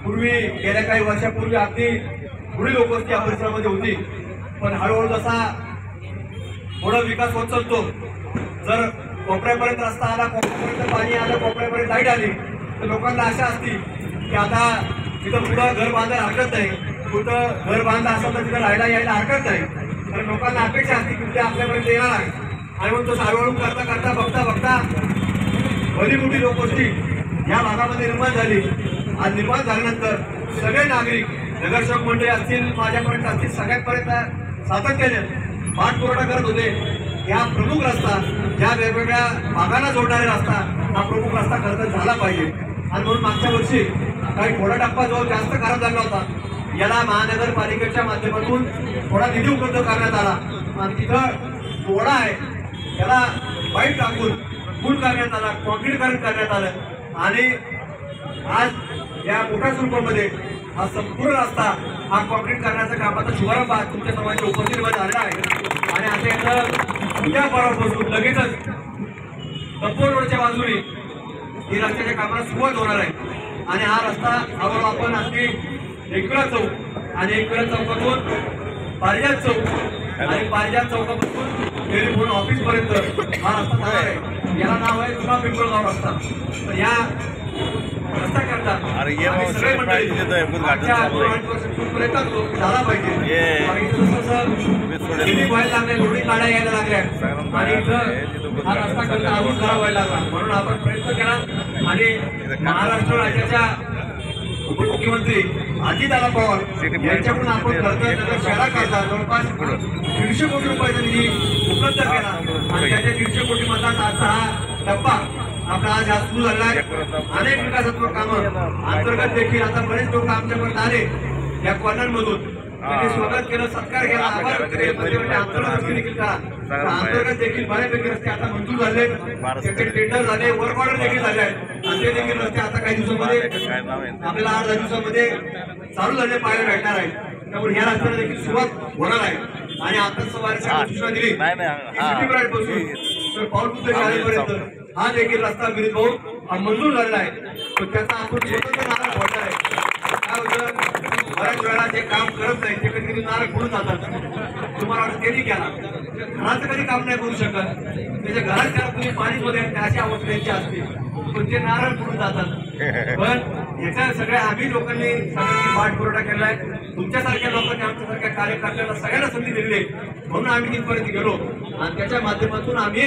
पूर्वी गेल्या काही वर्षापूर्वी अगदी थोडी लोक त्या परिसरामध्ये होती, पण हळूहळू जसा थोडा विकास होत चालतो, जर कोपऱ्यापर्यंत रस्ता आला, कोपऱ्यापर्यंत पाणी आलं, कोपऱ्यापर्यंत लाईट आली, तर लोकांना आशा असती की आता तिथं पुढं घर बांधायला हरकत नाही, कुठं घर बांधलं असेल तर तिथं राहायला यायला हरकत नाही. तर लोकांना अपेक्षा असते की ते आपल्यापर्यंत येणार आहे. आणि म्हणून तो हळूहळू करता करता बघता बघता भली मोठी लोकवस्ती या भागामध्ये निर्माण झाली. आज निर्माण झाल्यानंतर सगळे नागरिक, नगरसेवक मंडळी असतील, माझ्यापर्यंत असतील, सगळ्यांपर्यंत सातत्याने पाठपुरावा करत होते. या प्रमुख रस्ता, ज्या वेगवेगळ्या भागांना जोडणारा रस्ता, हा प्रमुख रस्ता खरं तर झाला पाहिजे. आणि म्हणून मागच्या वर्षी काही थोडा टप्पा जो जास्त खराब झाला होता, याला महानगरपालिकेच्या माध्यमातून थोडा निधी उपलब्ध करण्यात आला आणि तिथं थोडा आहे त्याला पाईप टाकून पूल करण्यात आला, कॉन्क्रीटीकरण करण्यात आलं. आणि आज या मोठ्या स्वरूपामध्ये हा संपूर्ण रस्ता हा कॉन्क्रीट करण्याचा कामाचा शुभारंभ तुमच्या सर्वांच्या उपस्थितीमध्ये झालेला आहे. आणि आता याचं उद्या परवापासून लगेचच कंपोड रोडच्या बाजूने ही रस्त्याच्या कामाला सुरुवात होणार आहे. आणि हा रस्ता हळूहळू आपण अगदी एकविरा चौक आणि एकविरा चौकातून पारिजात चौक आणि पारिजात चौकापासून टेलिफोन ऑफिस पर्यंत हा रस्ता जाणार आहे. याला नाव आहे जुना पिंपळगाव रस्ता. तर या रस्ता करता सगळे मंडळी प्रयत्न झाला पाहिजे. व्हायला लागल्या, लोणी काढा यायला लागल्या आणि इथं हा रस्ता करता अजून खराब व्हायला लागला. म्हणून आपण प्रयत्न केला आणि महाराष्ट्र राज्याच्या उपमुख्यमंत्री अजितदादा पवार यांच्याकडून आपण नगर शहराकरता जवळपास 150 कोटी रुपयाचा निधी उपलब्ध केला. आणि त्याच्या 150 कोटी मधला आजचा हा टप्पा आपला आज सुरू झाला आहे. अनेक विकासात्मक कामं अंतर्गत देखील आता बरेच लोक आमच्यापर्यंत आले या कॉर्नरमधून, त्यांनी स्वागत केलं, सत्कार केला, आभार व्यक्त केले. अंतर्गत देखील करा, अंतर्गत देखील बऱ्यापैकी रस्ते आता मंजूर झाले, त्याचे टेंडर झाले, वर्क ऑर्डर देखील झाले आहेत. आणि ते देखील रस्ते आता काही दिवसामध्ये आपल्याला 8-10 दिवसामध्ये चालू झाले पाहायला भेटणार आहे. त्यामुळे ह्या रस्त्याला देखील सुरुवात होणार आहे. आणि आता सवारीच्या सूचना दिली पासून तर पाऊलपुत्र शाळेपर्यंत हा देखील रस्ता विरोध होऊन हा मंजूर झालेला आहे. पण त्याचा आपण स्वतंत्र नारळ फोडणार आहे. काय होतं, बऱ्याच वेळा जे काम करत नाही ते कधी कधी नारळ फोडून जातात. तुम्हाला वाटतं त्यांनी केला, घराचं कधी काम नाही करू शकत, त्याच्या घरात त्याला तुम्ही पाणी मध्ये अशी अवस्था त्यांची असते, पण ते नारळ फोडून जातात. पण याच्या सगळ्या आम्ही लोकांनी सगळ्यांनी पाठपुरवठा केलाय. तुमच्यासारख्या लोकांनी, आमच्यासारख्या कार्यकर्त्यांना सगळ्यांना संधी दिलेली आहे. म्हणून आम्ही तिथपर्यंत गेलो आणि त्याच्या माध्यमातून आम्ही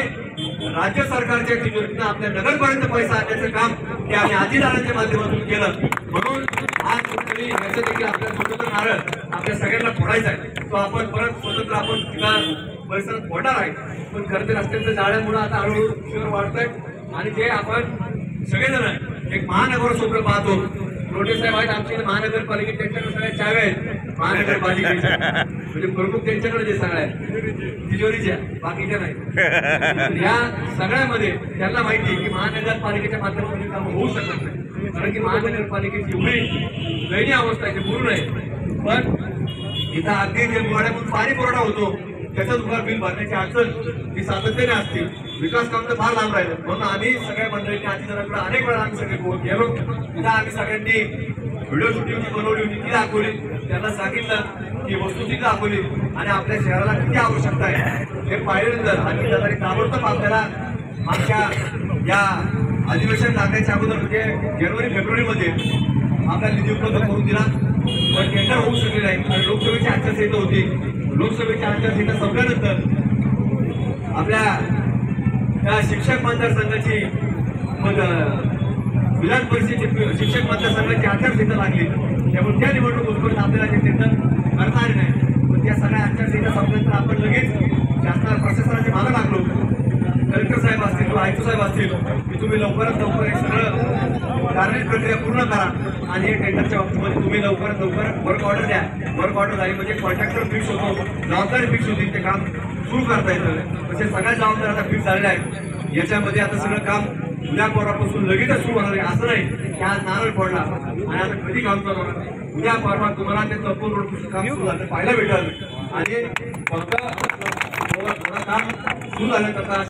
राज्य सरकारच्या तिजोरीतून आपल्या नगरपर्यंत पैसा आणण्याचं काम ते आम्ही अजितदारांच्या माध्यमातून केलं. म्हणून आज कुठेतरी याचं देखील आपल्या स्वतंत्र नारळ आपल्या सगळ्यांना फोडायचा आहे. तो आपण परत स्वतंत्र आपण तिला परिसरात फोडणार आहे. पण खरं तर रस्त्यांच्या जाळ्यामुळे आता हळूहळू शहर वाढतंय. आणि जे आपण सगळेजण एक महानगर स्वप्न पाहतो. रोटे साहेब आहेत आमच्या महानगरपालिकेत, त्यांच्याकडे सगळ्या चाव्या आहेत महानगरपालिकेच्या, म्हणजे प्रमुख त्यांच्याकडे जे सगळ्या आहेत तिजोरीच्या, बाकीच्या नाही. या सगळ्यामध्ये त्यांना माहिती आहे की महानगरपालिकेच्या माध्यमातून कामं होऊ शकत नाही, कारण की महानगरपालिकेची एवढी दयनीय अवस्था आहे, पूर्ण आहे. पण इथं अगदी जे मुळाड्यातून पाणी पुरवठा होतो त्याचं तुम्हाला बिल भरण्याची अडचण ही सातत्याने असते. विकास काम तर फार लांब राहिलं. म्हणून आम्ही सगळ्या मंडळींनी अजितदारांकडे अनेक वेळा आम्ही सगळे गेलो. तिथं आम्ही सगळ्यांनी व्हिडिओ शूटिंग बनवली होती, ती दाखवली, त्यांना सांगितलं की वस्तुस्थिती दाखवली आणि आपल्या शहराला किती आवश्यकता आहे हे पाहिल्यानंतर अजितदारांनी ताबडतोब आपल्याला मागच्या या अधिवेशन लागण्याच्या अगोदर म्हणजे जानेवारी-फेब्रुवारीमध्ये आपल्याला निधी उपलब्ध करून दिला. पण टेंडर होऊ शकले नाही आणि लोकसभेची आचारसंहिता होती. लोकसभेची आचारसंहिता संपल्यानंतर आपल्या शिक्षक मतदारसंघाची विधान परिषदेची शिक्षक मतदारसंघाची आचारसंहिता लागली. त्यामुळे त्या निवडणूक उत्पन्न आपल्याला ते टेंडर करता आले नाही. पण त्या सगळ्या आचारसंहिता संपल्यानंतर आपण लगेच शासनाला प्रशासनाच्या मागे लागलो. कलेक्टर साहेब असतील किंवा आयुक्त साहेब असतील की तुम्ही लवकरात लवकर हे सगळं कार्यान्वित प्रक्रिया पूर्ण करा आणि हे टेंडरच्या बाबतीमध्ये तुम्ही लवकरात लवकर वर्क ऑर्डर द्या. वर्क ऑर्डर झाली म्हणजे कॉन्ट्रॅक्टर फिक्स होतो, जबाबदारी फिक्स होती, ते काम सुरू करता येतं. तसे सगळ्या जबाबदाऱ्या आता फिक्स झालेल्या आहेत. याच्यामध्ये आता सगळं काम उद्या परवापासून लगेचच सुरू होणार आहे. असं नाही की आज नारळ फोडला आणि आता कधी काम चालू होणार. उद्या परवा तुम्हाला ते कंपोड रोड काम सुरू झालं पाहायला भेटल आणि फक्त काम सुरू झाल्यानंतर